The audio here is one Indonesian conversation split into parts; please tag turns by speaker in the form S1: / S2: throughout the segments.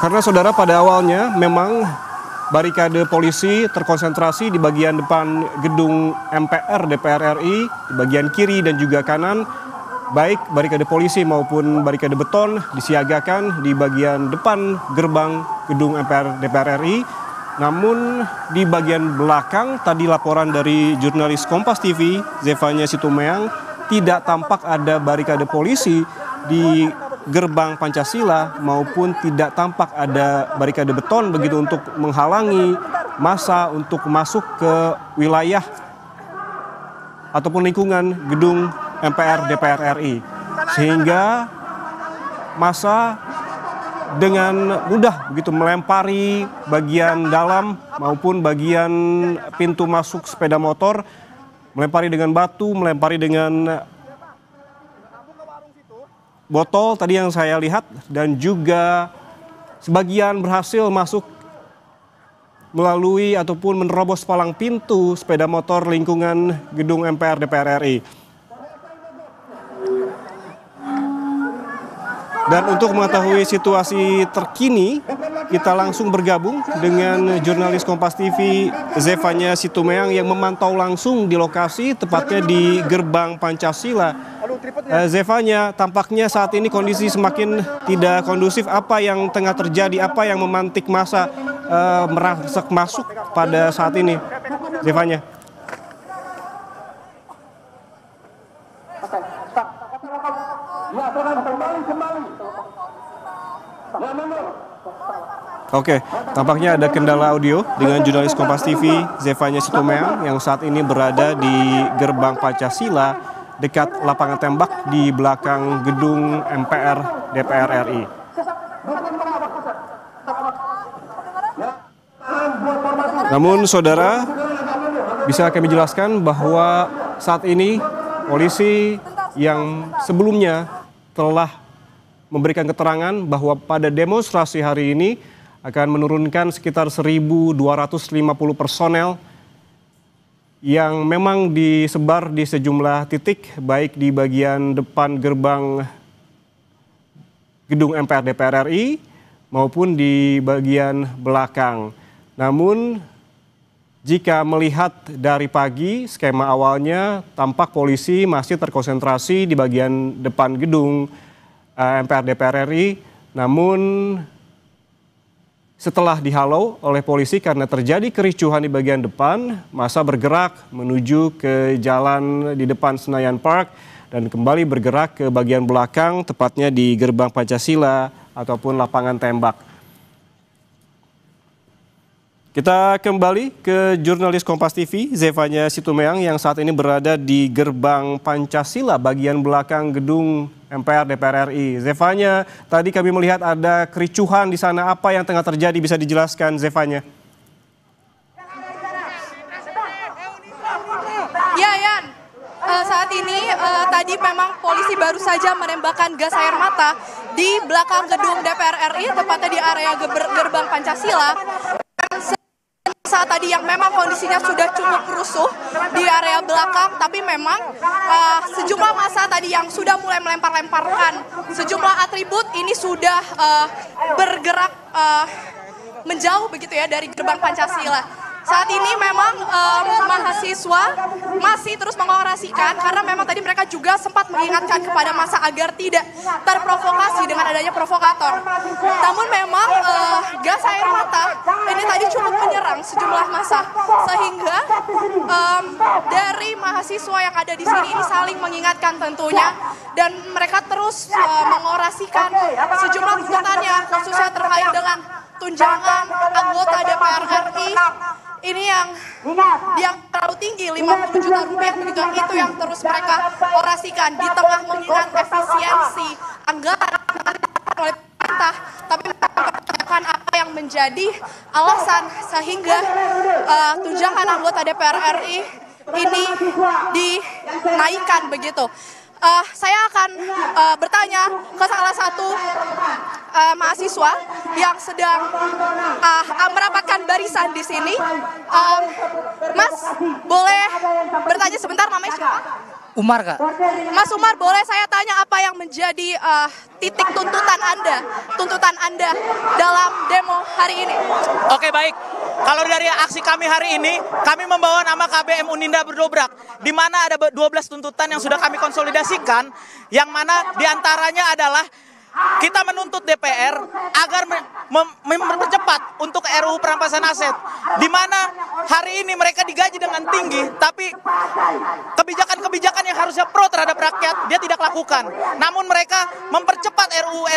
S1: Karena saudara pada awalnya memang barikade polisi terkonsentrasi di bagian depan gedung MPR DPR RI, di bagian kiri dan juga kanan. Baik barikade polisi maupun barikade beton disiagakan di bagian depan gerbang gedung MPR DPR RI. Namun di bagian belakang tadi laporan dari jurnalis Kompas TV Zefanya Situmeang tidak tampak ada barikade polisi di gerbang Pancasila maupun tidak tampak ada barikade beton begitu untuk menghalangi massa untuk masuk ke wilayah ataupun lingkungan gedung MPR DPR RI, sehingga massa dengan mudah begitu melempari bagian dalam maupun bagian pintu masuk sepeda motor, melempari dengan batu, melempari dengan botol tadi yang saya lihat, dan juga sebagian berhasil masuk melalui ataupun menerobos palang pintu sepeda motor lingkungan gedung MPR DPR RI. Dan untuk mengetahui situasi terkini, kita langsung bergabung dengan jurnalis Kompas TV Zefanya Situmeang yang memantau langsung di lokasi, tepatnya di gerbang Pancasila. Zefanya, tampaknya saat ini kondisi semakin tidak kondusif. Apa yang tengah terjadi? Apa yang memantik massa merangsek masuk pada saat ini, Zefanya? Oke, tampaknya ada kendala audio dengan jurnalis Kompas TV Zefanya Situmeang yang saat ini berada di gerbang Pancasila dekat lapangan tembak di belakang gedung MPR DPR RI. Namun saudara, bisa kami jelaskan bahwa saat ini polisi yang sebelumnya telah memberikan keterangan bahwa pada demonstrasi hari ini akan menurunkan sekitar 1.250 personel yang memang disebar di sejumlah titik, baik di bagian depan gerbang gedung MPR DPR RI maupun di bagian belakang. Namun jika melihat dari pagi, skema awalnya tampak polisi masih terkonsentrasi di bagian depan gedung MPR DPR RI. Namun setelah dihalau oleh polisi karena terjadi kericuhan di bagian depan, massa bergerak menuju ke jalan di depan Senayan Park dan kembali bergerak ke bagian belakang, tepatnya di gerbang Pancasila ataupun lapangan tembak. Kita kembali ke jurnalis Kompas TV Zefanya Situmeang yang saat ini berada di gerbang Pancasila bagian belakang gedung MPR DPR RI. Zefanya, tadi kami melihat ada kericuhan di sana. Apa yang tengah terjadi, bisa dijelaskan Zefanya?
S2: Ya, Yan. Saat ini tadi memang polisi baru saja menembakkan gas air mata di belakang gedung DPR RI, tepatnya di area gerbang Pancasila. Saat tadi yang memang kondisinya sudah cukup rusuh di area belakang, tapi memang sejumlah massa tadi yang sudah mulai melempar-lemparkan sejumlah atribut ini sudah bergerak menjauh begitu ya dari gerbang Pancasila. Saat ini memang mahasiswa masih terus mengorasikan karena memang tadi mereka juga sempat mengingatkan kepada massa agar tidak terprovokasi dengan adanya provokator. Namun memang gas air mata ini tadi cukup menyerang sejumlah massa sehingga dari mahasiswa yang ada di sini ini saling mengingatkan tentunya, dan mereka terus mengorasikan sejumlah tuntutannya khususnya terkait dengan tunjangan anggota DPR RI ini yang terlalu tinggi, 50 juta rupiah begitu, itu yang terus mereka orasikan di tengah mengingat efisiensi anggaran oleh pemerintah, tapi mempertanyakan apa yang menjadi alasan sehingga tunjangan anggota DPR RI ini dinaikkan begitu. Saya akan bertanya ke salah satu mahasiswa yang sedang merapatkan barisan di sini. Mas, boleh bertanya sebentar, namanya siapa?
S3: Umar, Kak.
S2: Mas Umar, boleh saya tanya apa yang menjadi titik tuntutan Anda dalam demo hari ini?
S3: Oke, baik. Kalau dari aksi kami hari ini, kami membawa nama KBM Uninda Berdobrak, di mana ada 12 tuntutan yang sudah kami konsolidasikan, yang mana diantaranya adalah kita menuntut DPR agar mempercepat untuk RUU perampasan aset, di mana hari ini mereka digaji dengan tinggi, tapi kebijakan-kebijakan yang harusnya pro terhadap rakyat dia tidak lakukan. Namun mereka mempercepat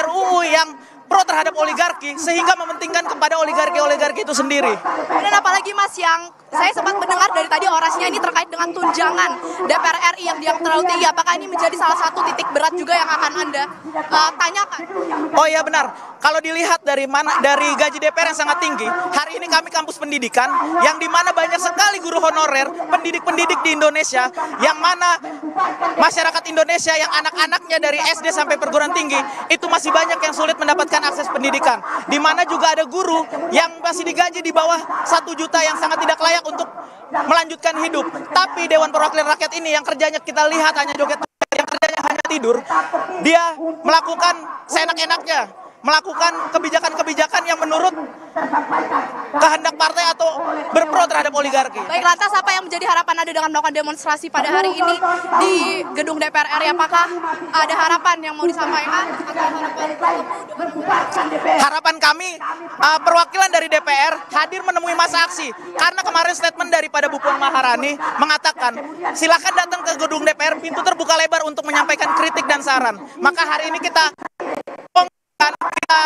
S3: RUU yang pro terhadap oligarki sehingga mementingkan kepada oligarki itu sendiri.
S2: Dan apalagi Mas, yang saya sempat mendengar dari tadi orasinya ini terkait dengan tunjangan DPR RI yang terlalu tinggi. Apakah ini menjadi salah satu titik berat juga yang akan Anda tanyakan?
S3: Oh iya benar. Kalau dilihat dari gaji DPR yang sangat tinggi, hari ini kami kampus pendidikan yang dimana banyak sekali guru honorer, pendidik-pendidik di Indonesia, yang mana masyarakat Indonesia yang anak-anaknya dari SD sampai perguruan tinggi itu masih banyak yang sulit mendapatkan akses pendidikan. Di mana juga ada guru yang masih digaji di bawah 1 juta yang sangat tidak layak untuk melanjutkan hidup. Tapi Dewan Perwakilan Rakyat ini yang kerjanya kita lihat hanya joget, yang kerjanya hanya tidur, dia melakukan seenak-enaknya, melakukan kebijakan-kebijakan yang menurut kehendak partai atau berpro terhadap oligarki.
S2: Baik, lantas apa yang menjadi harapan Anda dengan melakukan demonstrasi pada hari ini di gedung DPR RI? Apakah ada harapan yang mau disampaikan?
S3: Harapan kami, perwakilan dari DPR hadir menemui masa aksi. Karena kemarin statement daripada Bu Puan Maharani mengatakan, silakan datang ke gedung DPR, pintu terbuka lebar untuk menyampaikan kritik dan saran. Maka hari ini kita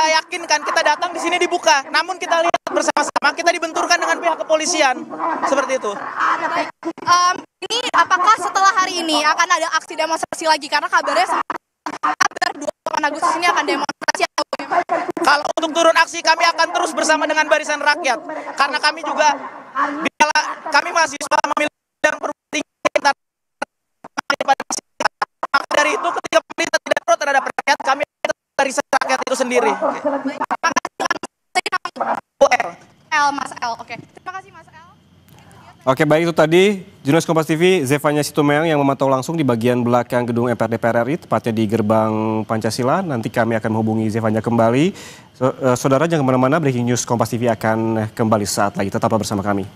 S3: yakinkan, kita datang di sini dibuka. Namun kita lihat bersama-sama, kita dibenturkan dengan pihak kepolisian. Seperti itu.
S2: Ini apakah setelah hari ini akan ada aksi demonstrasi lagi? Karena kabarnya kabar 28 Agustus ini akan demonstrasi.
S3: Kalau untuk turun aksi, kami akan terus bersama dengan Barisan Rakyat. Karena kami juga, kami mahasiswa memiliki perguruan tinggi daripada masyarakat. Maka dari itu, ketika pemerintah tidak pro terhadap rakyat, kami Barisan Rakyat itu sendiri.
S2: Mas L. Oke. Terima kasih Mas L.
S1: Oke, baik, itu tadi jurnalis Kompas TV Zefanya Situmorang yang memantau langsung di bagian belakang gedung MPR DPR RI, tepatnya di gerbang Pancasila. Nanti kami akan menghubungi Zefanya kembali. Saudara jangan kemana-mana, breaking news Kompas TV akan kembali saat lagi. Tetaplah bersama kami.